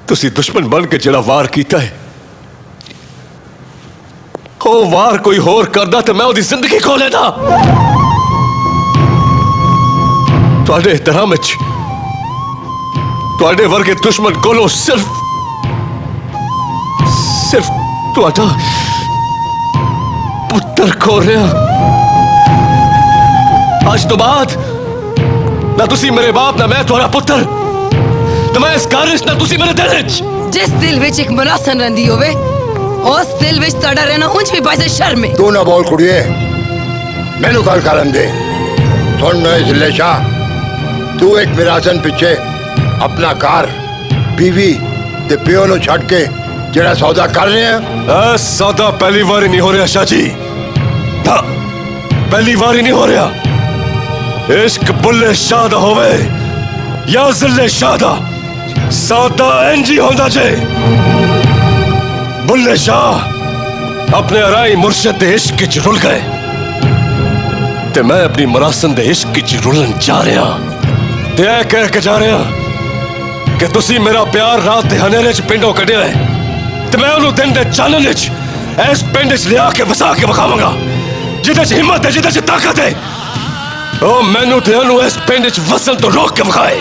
तुसी दुश्मन बन के जड़ा वार कीता है, ओ वार कोई होर करदा तो मैं ओदी जिंदगी खो लेदा। तुहाडे एहतराम विच तुहाडे वर्गे दुश्मन कोलों सिर्फ तुहाडा पुत्र खो रहा। आज तो बाद ना तुसी मेरे बाप ना मैं तुहाडा पुत्र, ना मैं इस घर ना तुसी मेरे दिल विच। जिस दिल विच एक मरासन रंदी होवे उस दिल विच तुहाडा रहना उंज भी पासे शर्म है। तू ना बोल कुड़िए, मैनू गल करन दे। सुन जिले शाह, तू एक मिरासन पिछे अपना घर बीवी ते प्यो नू छड़ के जेड़ा सौदा कर रहे हैं। सौदा पहली बार ही नहीं हो रहा शाह जी, ना पहली बार ही नहीं हो रहा। इश्क बुल्ले शाह दा होवे या जिले शाह दा, सौदा इंज ही होंदा जे। बुल्ले शाह अपने अराई मुर्शद दे इश्क च रुल गए ते मैं अपनी मरासन दे इश्क च रुलन जा रहा ते ऐ कह के जा रहा कि तुसी मेरा प्यार रात दे हनेरे च पिंडों कढ़िया है ते मैं उन्होंने दिन दे चानन च इस पिंड च लिया के वसा के विखावांगा जिदे च हिम्मत है, जिदे च ताकत है। ओ मैनू ते उन्होंने इस पिंड च वसन तो रोक के विखाए।